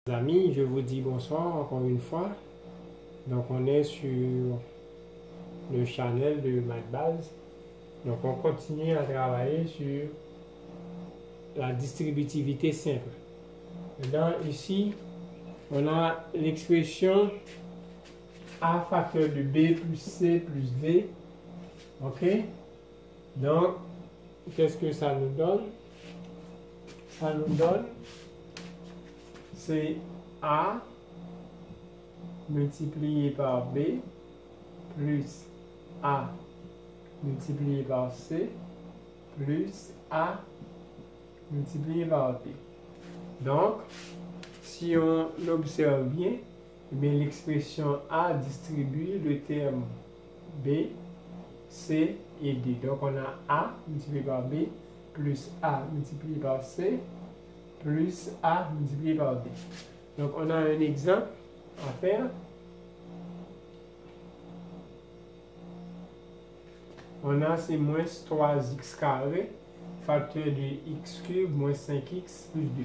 Amis, je vous dis bonsoir encore une fois. Donc on est sur le channel de MathBase. Donc on continue à travailler sur la distributivité simple. Maintenant ici, on a l'expression A facteur de B plus C plus D. Ok? Donc, qu'est-ce que ça nous donne? Ça nous donne, c'est A multiplié par B plus A multiplié par C plus A multiplié par D. Donc, si on observe bien, l'expression A distribue le terme B, C et D. Donc, on a A multiplié par B plus A multiplié par C plus A multiplié par D. Donc, on a un exemple à faire. On a c'est moins 3x carré, facteur de x cube moins 5x plus 2.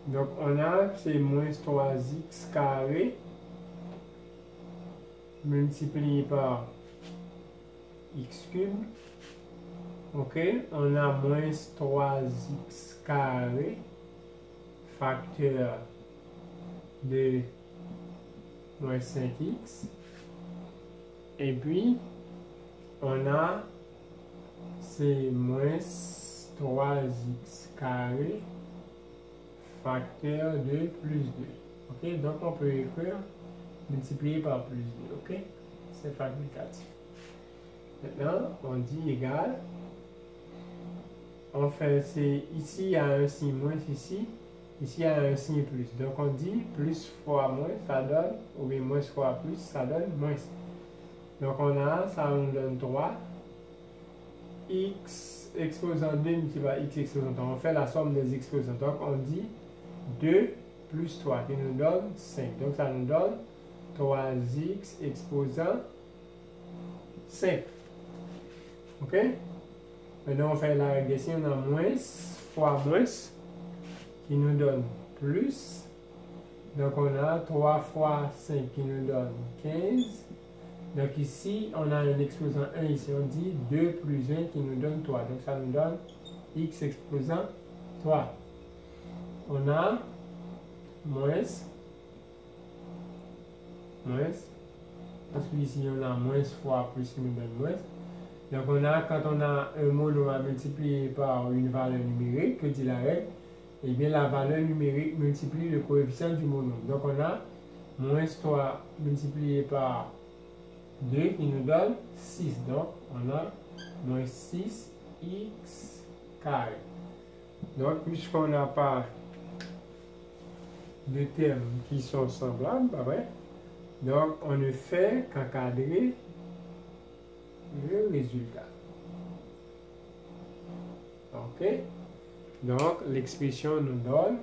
Donc, on a c'est moins 3x carré multiplié par x cube. Ok, on a moins 3x carré, facteur de moins 5x. Et puis, on a c'est moins 3x carré, facteur de plus 2. Ok, donc on peut écrire multiplié par plus 2. Ok, c'est facultatif. Maintenant, on dit égal. On fait, c'est ici il y a un signe moins ici il y a un signe plus. Donc on dit plus fois moins, ça donne, ou bien moins fois plus, ça donne moins. Donc on a, ça nous donne 3. X exposant 2 multiplié par x exposant 3. On fait la somme des exposants. Donc on dit 2 plus 3 qui nous donne 5. Donc ça nous donne 3x exposant 5. Ok? Maintenant on fait la régression, on a moins fois moins qui nous donne plus. Donc on a 3 fois 5 qui nous donne 15. Donc ici, on a un exposant 1, ici on dit 2 plus 1 qui nous donne 3. Donc ça nous donne x exposant 3. On a moins, parce qu'ici on a moins fois plus qui nous donne moins. Donc on a, quand on a un mot, on va multiplier par une valeur numérique, que dit la règle, et bien la valeur numérique multiplie le coefficient du mot nombre. Donc on a moins 3 multiplié par 2 qui nous donne 6. Donc, on a moins 6x carré. Donc, puisqu'on n'a pas de termes qui sont semblables, donc on ne fait qu'encadrer le résultat. Ok? Donc, l'expression nous donne,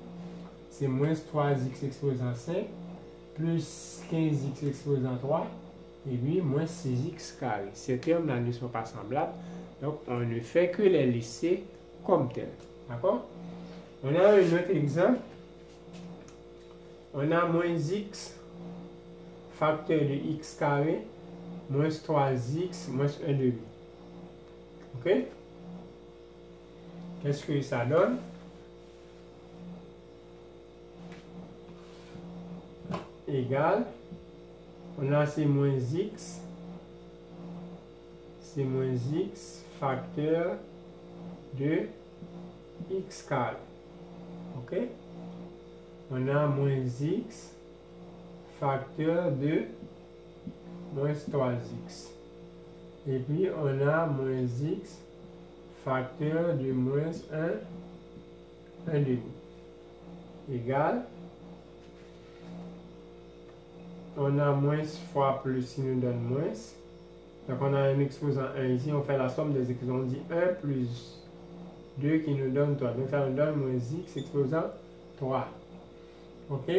c'est moins 3x exposant 5 plus 15x exposant 3. Et puis, moins 6x carré. Ces termes-là ne sont pas semblables. Donc, on ne fait que les laisser comme tels. D'accord? On a un autre exemple. On a moins x facteur de x carré moins 3x moins 1 demi. OK? Qu'est-ce que ça donne? Égal. On a c'est moins x facteur de x carré. Ok? On a moins x facteur de moins 3x. Et puis on a moins x facteur de moins 1 demi. Égal. On a moins fois plus qui nous donne moins. Donc on a un exposant 1 ici. On fait la somme des exposants. On dit 1 plus 2 qui nous donne 3. Donc ça nous donne moins x exposant 3. Ok?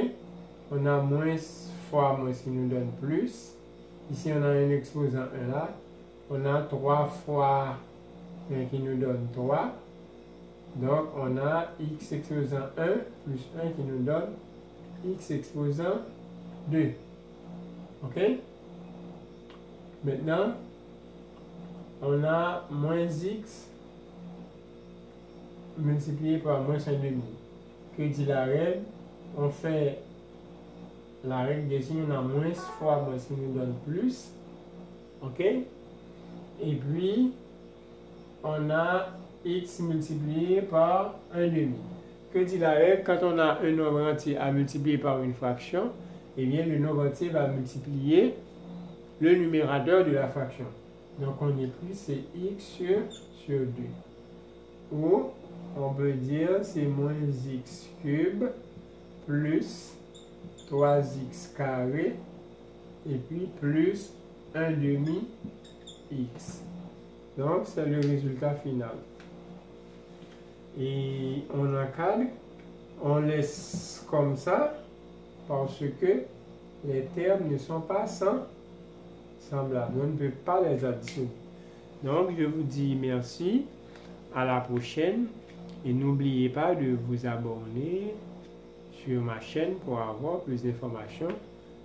On a moins fois moins qui nous donne plus. Ici on a un exposant 1 là. On a 3 fois 1 qui nous donne 3. Donc, on a x exposant 1 plus 1 qui nous donne x exposant 2. OK? Maintenant, on a moins x multiplié par moins 1,5. Que dit la règle? On fait la règle des signes, on a moins fois moins qui nous donne plus. OK? Et puis, on a x multiplié par 1,5. Que dit la règle? Quand on a un nombre entier à multiplier par une fraction, eh bien, le nombre entier va multiplier le numérateur de la fraction. Donc, on est plus, c'est x sur 2. Ou, on peut dire, c'est moins x cube plus 3x carré et puis plus 1,5 x. Donc, c'est le résultat final. Et on encadre, on laisse comme ça parce que les termes ne sont pas semblables. On ne peut pas les additionner. Donc, je vous dis merci. À la prochaine. Et n'oubliez pas de vous abonner sur ma chaîne pour avoir plus d'informations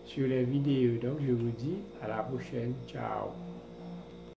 sur les vidéos. Donc, je vous dis à la prochaine. Ciao.